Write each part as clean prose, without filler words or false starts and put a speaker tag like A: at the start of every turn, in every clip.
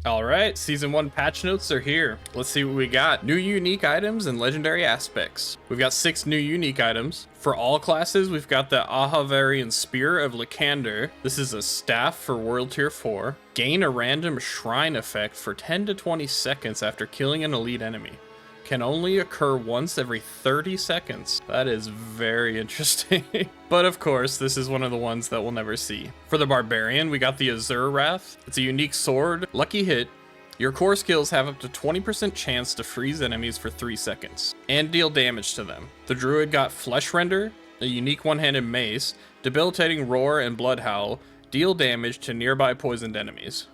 A: All right, season 1 patch notes are here. Let's see what we got. New unique items and legendary aspects. We've got 6 new unique items. For all classes, we've got the Ahavarian Spear of Lycander. This is a staff for World Tier 4. Gain a random shrine effect for 10 to 20 seconds after killing an elite enemy. Can only occur once every 30 seconds. That is very interesting. But of course, this is one of the ones that we'll never see. For the Barbarian, we got the Azure Wrath. It's a unique sword. Lucky hit. Your core skills have up to 20% chance to freeze enemies for 3 seconds and deal damage to them. The Druid got Flesh Render, a unique one-handed mace, debilitating roar and blood howl, deal damage to nearby poisoned enemies.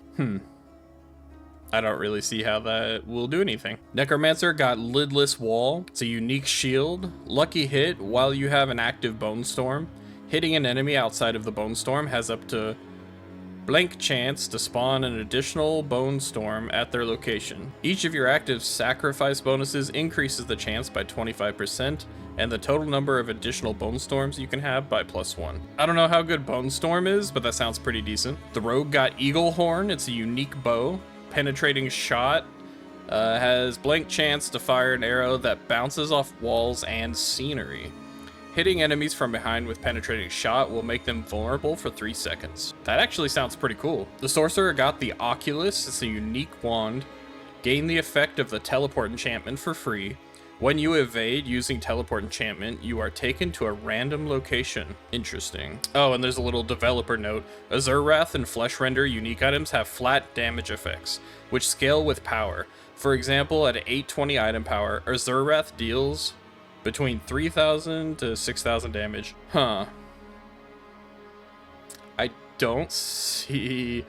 A: I don't really see how that will do anything. Necromancer got Lidless Wall. It's a unique shield. Lucky hit while you have an active Bone Storm. Hitting an enemy outside of the Bone Storm has up to blank chance to spawn an additional Bone Storm at their location. Each of your active sacrifice bonuses increases the chance by 25%, and the total number of additional Bone Storms you can have by +1. I don't know how good Bone Storm is, but that sounds pretty decent. The Rogue got Eagle Horn. It's a unique bow. Penetrating shot, has blank chance to fire an arrow that bounces off walls and scenery. Hitting enemies from behind with penetrating shot will make them vulnerable for 3 seconds. That actually sounds pretty cool. The Sorcerer got the Oculus. It's a unique wand. Gain the effect of the teleport enchantment for free. When you evade using teleport enchantment, you are taken to a random location. Interesting. Oh, and there's a little developer note. Azure Wrath and Flesh Render unique items have flat damage effects, which scale with power. For example, at 820 item power, Azure Wrath deals between 3,000 to 6,000 damage. I don't see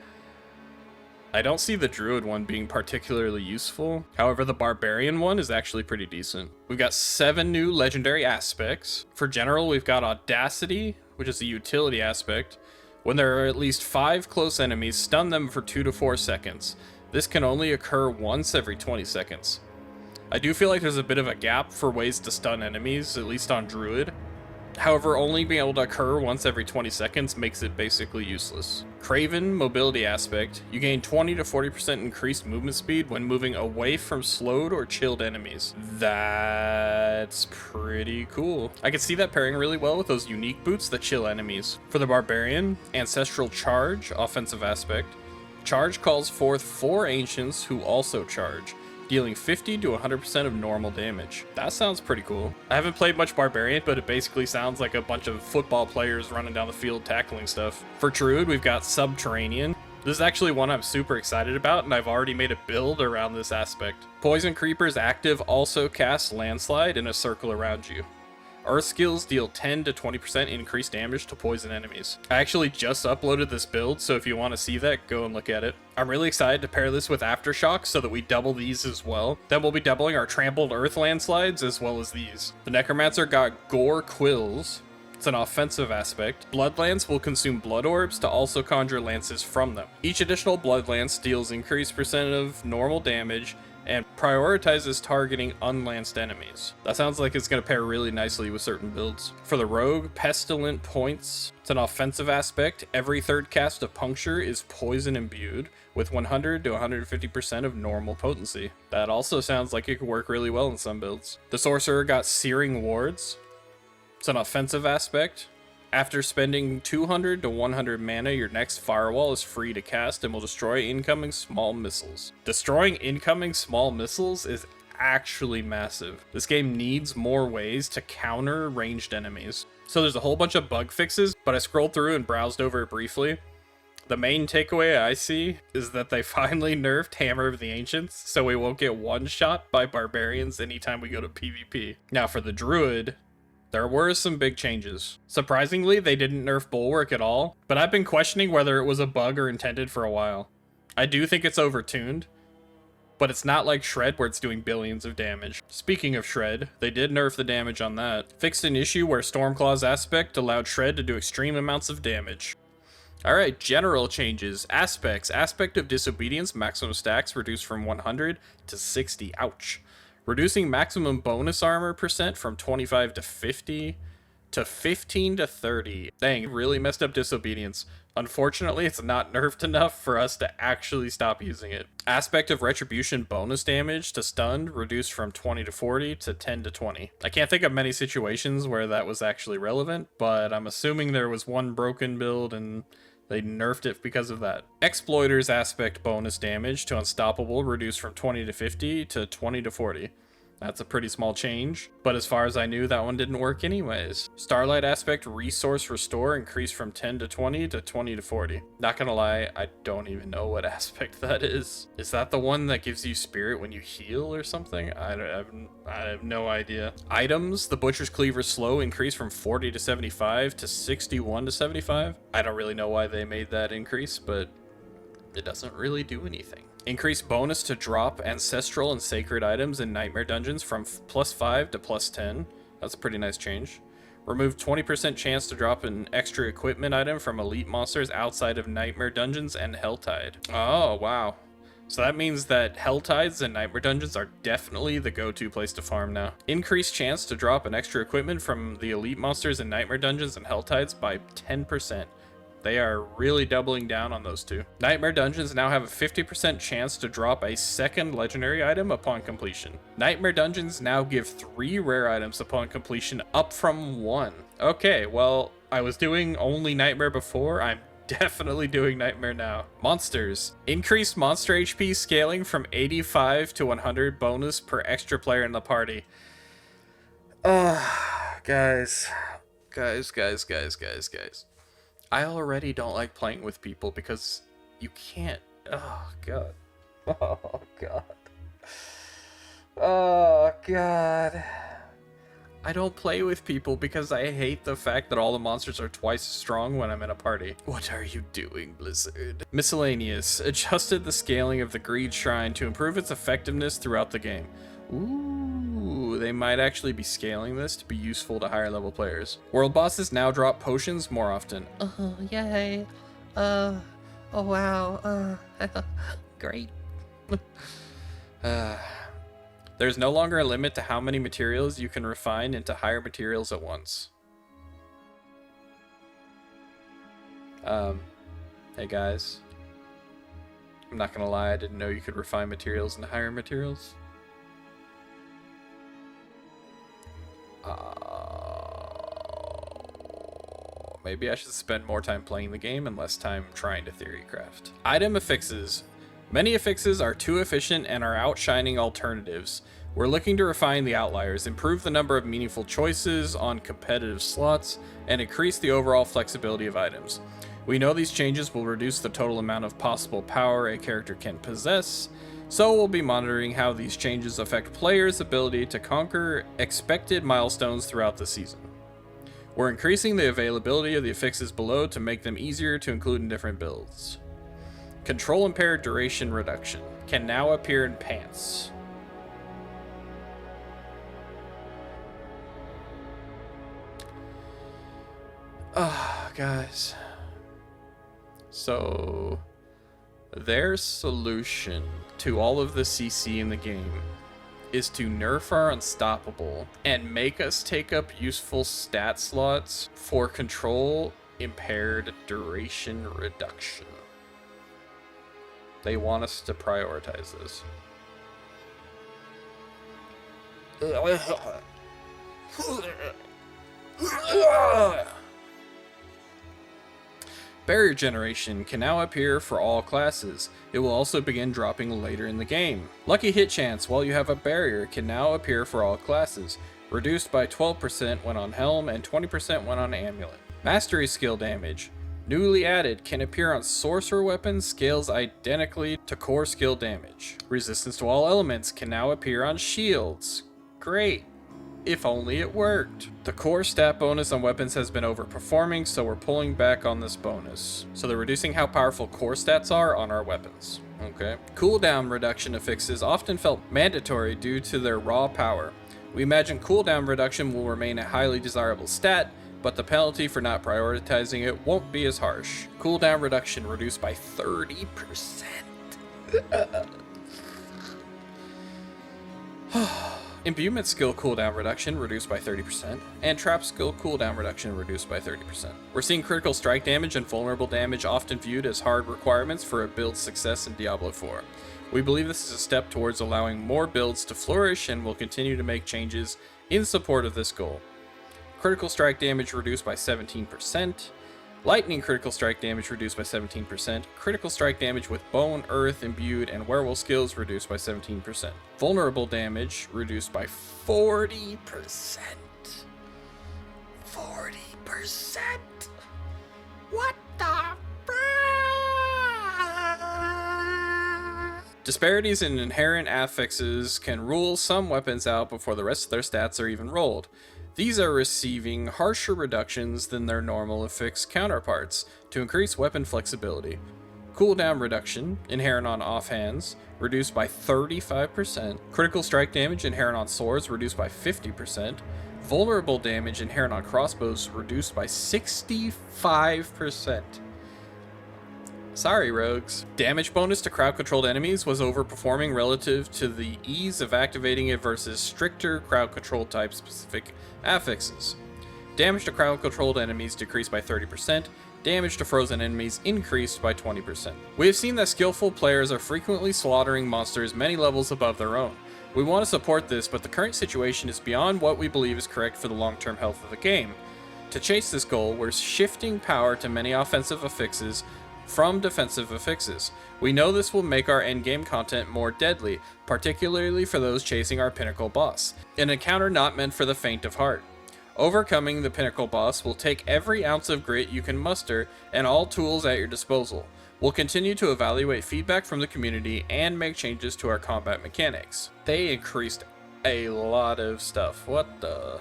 A: the Druid one being particularly useful. However, the Barbarian one is actually pretty decent. We've got 7 new legendary aspects. For General, we've got Audacity, which is a utility aspect. When there are at least 5 close enemies, stun them for 2 to 4 seconds. This can only occur once every 20 seconds. I do feel like there's a bit of a gap for ways to stun enemies, at least on Druid. However, only being able to occur once every 20 seconds makes it basically useless. Craven Mobility Aspect. You gain 20 to 40% increased movement speed when moving away from slowed or chilled enemies. That's pretty cool. I could see that pairing really well with those unique boots that chill enemies. For the Barbarian, Ancestral Charge, Offensive Aspect. Charge calls forth 4 Ancients who also charge, dealing 50 to 100% of normal damage. That sounds pretty cool. I haven't played much Barbarian, but it basically sounds like a bunch of football players running down the field tackling stuff. For Druid, we've got Subterranean. This is actually one I'm super excited about, and I've already made a build around this aspect. Poison Creepers active also casts Landslide in a circle around you. Earth skills deal 10 to 20% increased damage to poison enemies. I actually just uploaded this build, so if you want to see that, go and look at it. I'm really excited to pair this with Aftershock so that we double these as well. Then we'll be doubling our Trampled Earth landslides as well as these. The Necromancer got Gore Quills. It's an offensive aspect. Blood Lance will consume blood orbs to also conjure lances from them. Each additional blood lance deals increased percent of normal damage and prioritizes targeting unlanced enemies. That sounds like it's going to pair really nicely with certain builds. For the Rogue, Pestilent Points. It's an offensive aspect. Every third cast of Puncture is poison imbued with 100 to 150% of normal potency. That also sounds like it could work really well in some builds. The Sorcerer got Searing Wards. It's an offensive aspect. After spending 200 to 100 mana, your next firewall is free to cast and will destroy incoming small missiles. Destroying incoming small missiles is actually massive. This game needs more ways to counter ranged enemies. So there's a whole bunch of bug fixes, but I scrolled through and browsed over it briefly. The main takeaway I see is that they finally nerfed Hammer of the Ancients, so we won't get one-shot by barbarians anytime we go to PvP. Now for the Druid, there were some big changes. Surprisingly, they didn't nerf Bulwark at all, but I've been questioning whether it was a bug or intended for a while. I do think it's overtuned, but it's not like Shred where it's doing billions of damage. Speaking of Shred, they did nerf the damage on that. Fixed an issue where Stormclaw's aspect allowed Shred to do extreme amounts of damage. Alright, general changes. Aspects. Aspect of Disobedience, maximum stacks reduced from 100 to 60. Ouch. Reducing maximum bonus armor percent from 25 to 50. to 15 to 30. Dang, really messed up disobedience. Unfortunately, it's not nerfed enough for us to actually stop using it. Aspect of Retribution bonus damage to stunned reduced from 20 to 40 to 10 to 20. I can't think of many situations where that was actually relevant, but I'm assuming there was one broken build and they nerfed it because of that. Exploiter's aspect bonus damage to Unstoppable reduced from 20 to 50 to 20 to 40. That's a pretty small change, but as far as I knew, that one didn't work anyways. Starlight aspect resource restore increased from 10 to 20 to 20 to 40. Not gonna lie, I don't even know what aspect that is. Is that the one that gives you spirit when you heal or something? I have no idea. Items, the Butcher's Cleaver slow increased from 40 to 75 to 61 to 75. I don't really know why they made that increase, but it doesn't really do anything. Increase bonus to drop ancestral and sacred items in nightmare dungeons from +5 to +10. That's a pretty nice change. Remove 20% chance to drop an extra equipment item from elite monsters outside of nightmare dungeons and Helltide. Oh, wow. So that means that Helltides and nightmare dungeons are definitely the go-to place to farm now. Increase chance to drop an extra equipment from the elite monsters in nightmare dungeons and Helltides by 10%. They are really doubling down on those two. Nightmare Dungeons now have a 50% chance to drop a second legendary item upon completion. Nightmare Dungeons now give 3 rare items upon completion, up from 1. Okay, well, I was doing only Nightmare before. I'm definitely doing Nightmare now. Monsters. Increased monster HP scaling from 85 to 100 bonus per extra player in the party. Guys. I already don't like playing with people because you can't. Oh, God. Oh, God. Oh, God. I don't play with people because I hate the fact that all the monsters are twice as strong when I'm in a party. What are you doing, Blizzard? Miscellaneous. Adjusted the scaling of the Greed Shrine to improve its effectiveness throughout the game. Ooh, they might actually be scaling this to be useful to higher level players. World bosses now drop potions more often. Oh, yay. Oh, wow. Great. There's no longer a limit to how many materials you can refine into higher materials at once. Hey guys. I'm not gonna lie, I didn't know you could refine materials into higher materials. Maybe I should spend more time playing the game and less time trying to theory craft. Item affixes. Many affixes are too efficient and are outshining alternatives. We're looking to refine the outliers, improve the number of meaningful choices on competitive slots, and increase the overall flexibility of items. We know these changes will reduce the total amount of possible power a character can possess, so we'll be monitoring how these changes affect players' ability to conquer expected milestones throughout the season. We're increasing the availability of the affixes below to make them easier to include in different builds. Control impaired duration reduction can now appear in pants. Guys. So, their solution to all of the CC in the game is to nerf our Unstoppable and make us take up useful stat slots for control impaired duration reduction. They want us to prioritize this. Barrier generation can now appear for all classes. It will also begin dropping later in the game. Lucky hit chance while you have a barrier can now appear for all classes, reduced by 12% when on helm and 20% when on amulet. Mastery skill damage, newly added, can appear on sorcerer weapons, scales identically to core skill damage. Resistance to all elements can now appear on shields. Great. If only it worked. The core stat bonus on weapons has been overperforming, so we're pulling back on this bonus. So they're reducing how powerful core stats are on our weapons. Okay. Cooldown reduction affixes often felt mandatory due to their raw power. We imagine cooldown reduction will remain a highly desirable stat, but the penalty for not prioritizing it won't be as harsh. Cooldown reduction reduced by 30%. Imbuement skill cooldown reduction reduced by 30%, and trap skill cooldown reduction reduced by 30%. We're seeing critical strike damage and vulnerable damage often viewed as hard requirements for a build's success in Diablo 4. We believe this is a step towards allowing more builds to flourish and will continue to make changes in support of this goal. Critical strike damage reduced by 17%, lightning critical strike damage reduced by 17%, critical strike damage with bone, earth, imbued, and werewolf skills reduced by 17%. Vulnerable damage reduced by 40%. 40%? What the Disparities in inherent affixes can rule some weapons out before the rest of their stats are even rolled. These are receiving harsher reductions than their normal affix counterparts to increase weapon flexibility. Cooldown reduction, inherent on offhands, reduced by 35%. Critical strike damage inherent on swords reduced by 50%. Vulnerable damage inherent on crossbows reduced by 65%. Sorry, rogues. Damage bonus to crowd-controlled enemies was overperforming relative to the ease of activating it versus stricter crowd-control type specific affixes. Damage to crowd-controlled enemies decreased by 30%, damage to frozen enemies increased by 20%. We have seen that skillful players are frequently slaughtering monsters many levels above their own. We want to support this, but the current situation is beyond what we believe is correct for the long-term health of the game. To chase this goal, we're shifting power to many offensive affixes from defensive affixes. We know this will make our endgame content more deadly, particularly for those chasing our pinnacle boss, an encounter not meant for the faint of heart. Overcoming the pinnacle boss will take every ounce of grit you can muster and all tools at your disposal. We'll continue to evaluate feedback from the community and make changes to our combat mechanics. They increased a lot of stuff. What the?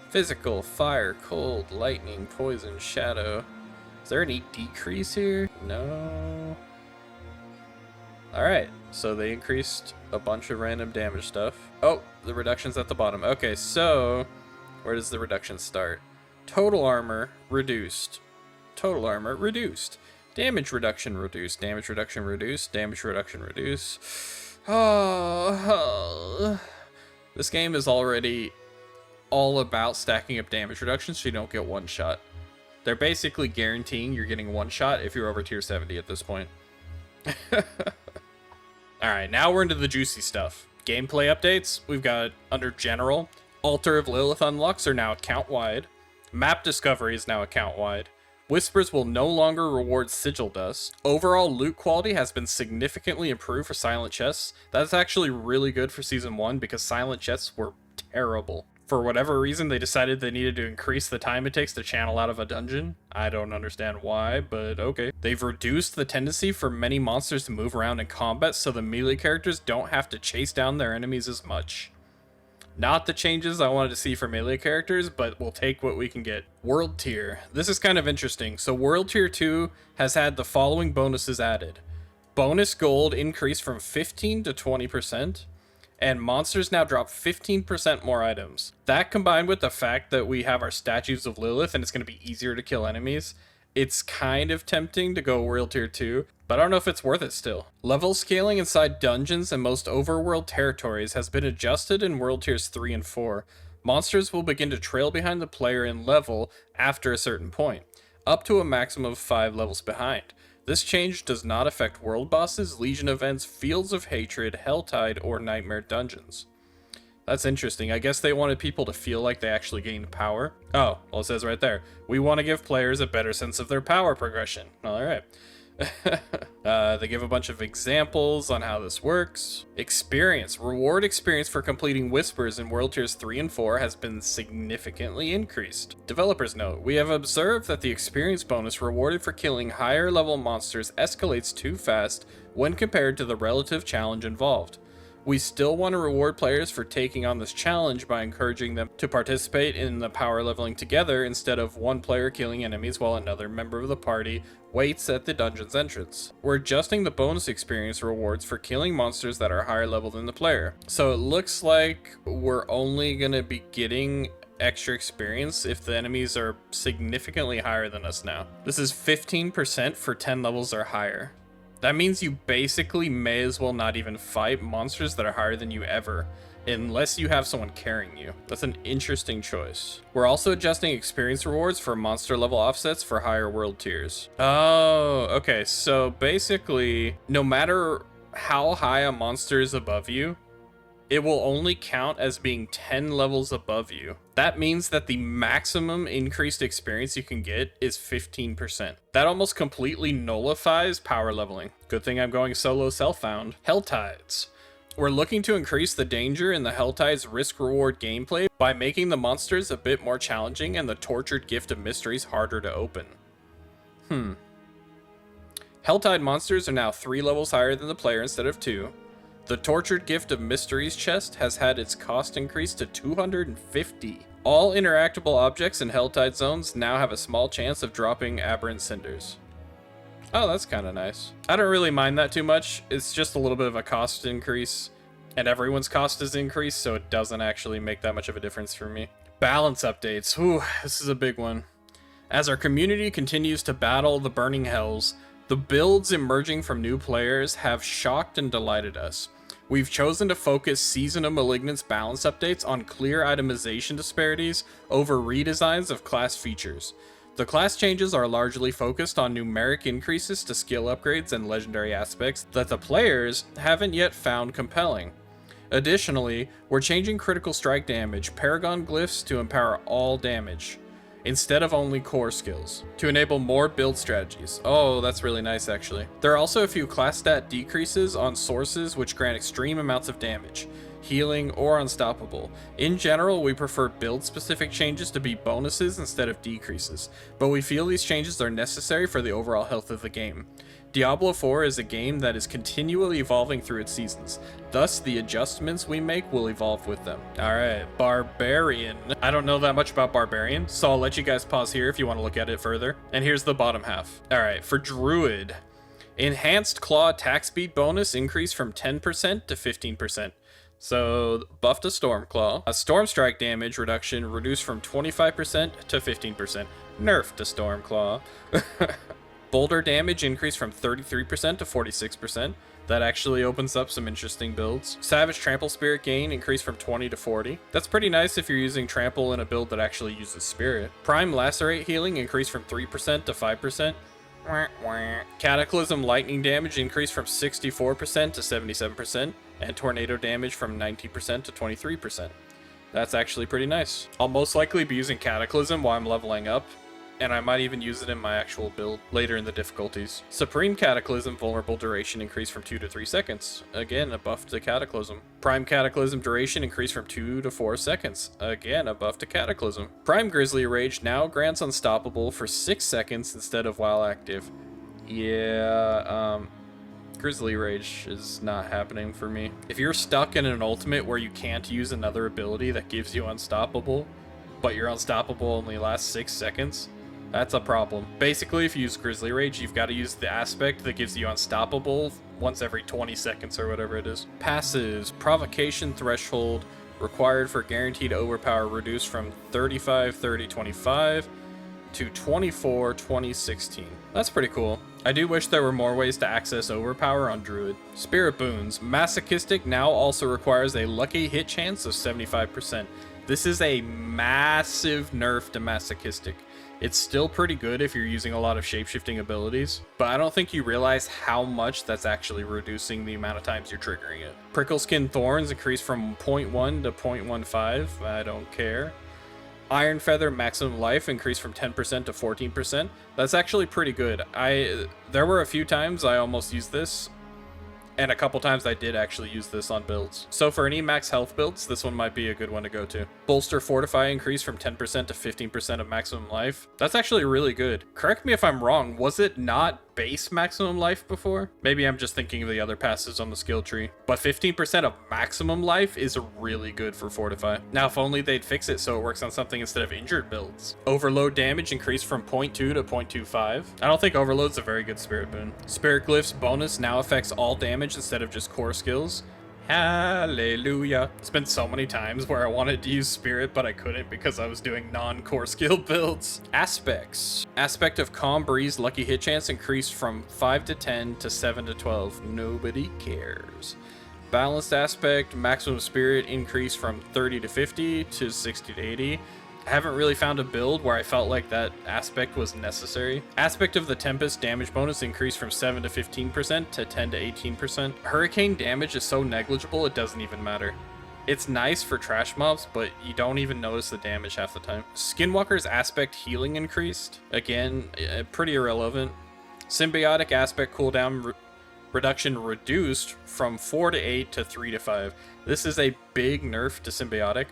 A: Physical, fire, cold, lightning, poison, shadow. Is there any decrease here? No. Alright, so they increased a bunch of random damage stuff. Oh, the reduction's at the bottom. Okay, so where does the reduction start? Total armor reduced. Total armor reduced. Damage reduction reduced. Damage reduction reduced. Damage reduction reduced. Oh. This game is already all about stacking up damage reduction so you don't get one shot. They're basically guaranteeing you're getting one shot if you're over tier 70 at this point. Alright, now we're into the juicy stuff. Gameplay updates, we've got under general, Altar of Lilith unlocks are now account-wide. Map discovery is now account-wide. Whispers will no longer reward sigil dust. Overall loot quality has been significantly improved for silent chests. That's actually really good for Season 1 because silent chests were terrible. For whatever reason, they decided they needed to increase the time it takes to channel out of a dungeon. I don't understand why, but okay. They've reduced the tendency for many monsters to move around in combat so the melee characters don't have to chase down their enemies as much. Not the changes I wanted to see for melee characters, but we'll take what we can get. World Tier. This is kind of interesting. So World Tier 2 has had the following bonuses added. Bonus gold increased from 15 to 20%. And monsters now drop 15% more items. That combined with the fact that we have our statues of Lilith and it's going to be easier to kill enemies, it's kind of tempting to go World Tier 2, but I don't know if it's worth it still. Level scaling inside dungeons and most overworld territories has been adjusted in World Tiers 3 and 4. Monsters will begin to trail behind the player in level after a certain point, up to a maximum of 5 levels behind. This change does not affect world bosses, legion events, fields of hatred, helltide, or nightmare dungeons. That's interesting. I guess they wanted people to feel like they actually gained power. Oh, well, it says right there. We want to give players a better sense of their power progression. All right. They give a bunch of examples on how this works. Experience. Reward experience for completing Whispers in World Tiers 3 and 4 has been significantly increased. Developers note, we have observed that the experience bonus rewarded for killing higher level monsters escalates too fast when compared to the relative challenge involved. We still want to reward players for taking on this challenge by encouraging them to participate in the power leveling together instead of one player killing enemies while another member of the party waits at the dungeon's entrance. We're adjusting the bonus experience rewards for killing monsters that are higher level than the player. So it looks like we're only going to be getting extra experience if the enemies are significantly higher than us now. This is 15% for 10 levels or higher. That means you basically may as well not even fight monsters that are higher than you ever, unless you have someone carrying you. That's an interesting choice. We're also adjusting experience rewards for monster level offsets for higher world tiers. Oh, okay. So basically, no matter how high a monster is above you, it will only count as being 10 levels above you. That means that the maximum increased experience you can get is 15%. That almost completely nullifies power leveling. Good thing I'm going solo self-found. Helltides. We're looking to increase the danger in the Helltides risk-reward gameplay by making the monsters a bit more challenging and the tortured gift of mysteries harder to open. Helltide monsters are now 3 levels higher than the player instead of 2. The Tortured Gift of Mysteries chest has had its cost increased to 250. All interactable objects in Helltide zones now have a small chance of dropping aberrant cinders. Oh, that's kind of nice. I don't really mind that too much. It's just a little bit of a cost increase, and everyone's cost is increased, so it doesn't actually make that much of a difference for me. Balance updates. Whew, this is a big one. As our community continues to battle the burning hells, the builds emerging from new players have shocked and delighted us. We've chosen to focus Season of Malignance balance updates on clear itemization disparities over redesigns of class features. The class changes are largely focused on numeric increases to skill upgrades and legendary aspects that the players haven't yet found compelling. Additionally, we're changing critical strike damage Paragon glyphs to empower all damage, instead of only core skills, to enable more build strategies. Oh, that's really nice actually. There are also a few class stat decreases on sources which grant extreme amounts of damage, healing, or unstoppable. In general, we prefer build specific changes to be bonuses instead of decreases, but we feel these changes are necessary for the overall health of the game. Diablo 4 is a game that is continually evolving through its seasons, thus the adjustments we make will evolve with them. Alright, Barbarian. I don't know that much about Barbarian, so I'll let you guys pause here if you want to look at it further. And here's the bottom half. Alright, for Druid. Enhanced Claw attack speed bonus increased from 10% to 15%. So, buff to Stormclaw. A Storm Strike damage reduction reduced from 25% to 15%. Nerf to Stormclaw. Boulder damage increased from 33% to 46%. That actually opens up some interesting builds. Savage Trample Spirit gain increased from 20 to 40. That's pretty nice if you're using Trample in a build that actually uses Spirit. Prime Lacerate healing increased from 3% to 5%. Cataclysm lightning damage increased from 64% to 77%, and tornado damage from 19% to 23%. That's actually pretty nice. I'll most likely be using Cataclysm while I'm leveling up, and I might even use it in my actual build later in the difficulties. Supreme Cataclysm vulnerable duration increased from 2 to 3 seconds. Again, a buff to Cataclysm. Prime Cataclysm duration increased from 2 to 4 seconds. Again, a buff to Cataclysm. Prime Grizzly Rage now grants Unstoppable for 6 seconds instead of while active. Yeah, Grizzly Rage is not happening for me. If you're stuck in an ultimate where you can't use another ability that gives you Unstoppable, but your Unstoppable only lasts 6 seconds, that's a problem. Basically, if you use Grizzly Rage, you've got to use the aspect that gives you Unstoppable once every 20 seconds or whatever it is. Passives. Provocation threshold required for guaranteed overpower reduced from 35/30/25 to 24/20/16. That's pretty cool. I do wish there were more ways to access overpower on Druid. Spirit Boons. Masochistic now also requires a lucky hit chance of 75%. This is a massive nerf to Masochistic. It's still pretty good if you're using a lot of shapeshifting abilities, but I don't think you realize how much that's actually reducing the amount of times you're triggering it. Prickleskin Thorns increased from 0.1 to 0.15. I don't care. Iron Feather maximum life increased from 10% to 14%. That's actually pretty good. There were a few times I almost used this, and a couple times I did actually use this on builds. So for any max health builds, this one might be a good one to go to. Bolster Fortify increased from 10% to 15% of maximum life. That's actually really good. Correct me if I'm wrong, was it not base maximum life before? Maybe I'm just thinking of the other passes on the skill tree. But 15% of maximum life is really good for Fortify. Now if only they'd fix it so it works on something instead of injured builds. Overload damage increased from 0.2 to 0.25. I don't think Overload's a very good Spirit Boon. Spirit Glyphs bonus now affects all damage instead of just core skills. Hallelujah. It's been so many times where I wanted to use Spirit, but I couldn't because I was doing non-core skill builds. Aspects. Aspect of Calm Breeze lucky hit chance increased from 5 to 10 to 7 to 12. Nobody cares. Balanced aspect, maximum spirit increased from 30 to 50 to 60 to 80. I haven't really found a build where I felt like that aspect was necessary. Aspect of the Tempest damage bonus increased from 7 to 15% to 10 to 18%. Hurricane damage is so negligible it doesn't even matter. It's nice for trash mobs, but you don't even notice the damage half the time. Skinwalker's aspect healing increased. Again, pretty irrelevant. Symbiotic aspect cooldown reduction reduced from 4 to 8 to 3 to 5. This is a big nerf to symbiotic,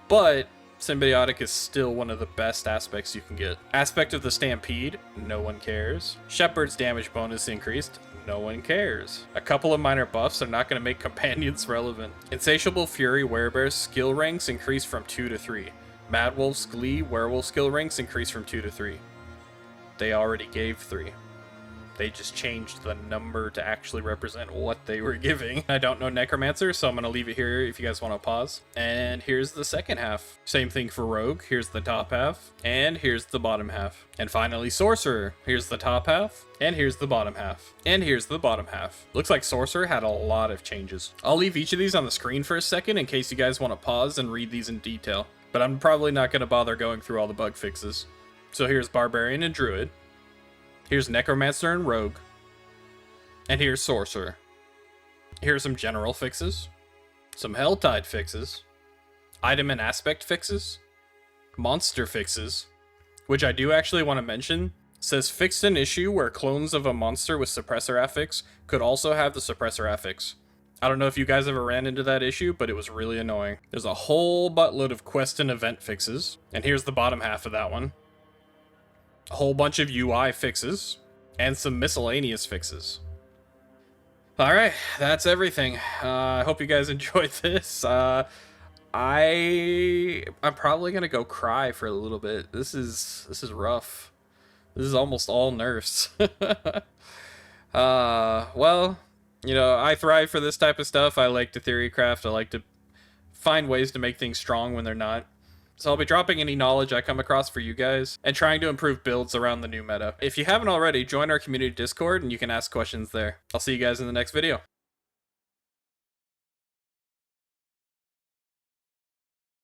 A: but symbiotic is still one of the best aspects you can get. Aspect of the Stampede, no one cares. Shepherd's damage bonus increased, no one cares. A couple of minor buffs are not going to make companions relevant. Insatiable Fury Werebear's skill ranks increased from 2 to 3. Mad Wolf's Glee Werewolf skill ranks increased from 2 to 3. They already gave 3. They just changed the number to actually represent what they were giving. I don't know Necromancer, so I'm going to leave it here if you guys want to pause. And here's the second half. Same thing for Rogue. Here's the top half. And here's the bottom half. And finally, Sorcerer. Here's the top half. And here's the bottom half. And here's the bottom half. Looks like Sorcerer had a lot of changes. I'll leave each of these on the screen for a second in case you guys want to pause and read these in detail. But I'm probably not going to bother going through all the bug fixes. So here's Barbarian and Druid. Here's Necromancer and Rogue. And here's Sorcerer. Here's some general fixes. Some Helltide fixes. Item and aspect fixes. Monster fixes. Which I do actually want to mention. Says fixed an issue where clones of a monster with suppressor affix could also have the suppressor affix. I don't know if you guys ever ran into that issue, but it was really annoying. There's a whole buttload of quest and event fixes. And here's the bottom half of that one. A whole bunch of UI fixes, and some miscellaneous fixes. Alright, that's everything. I hope you guys enjoyed this. I'm probably gonna go cry for a little bit. This is rough. This is almost all nerfs. Well, you know, I thrive for this type of stuff. I like to theory craft. I like to find ways to make things strong when they're not. So I'll be dropping any knowledge I come across for you guys and trying to improve builds around the new meta. If you haven't already, join our community Discord and you can ask questions there. I'll see you guys in the next video.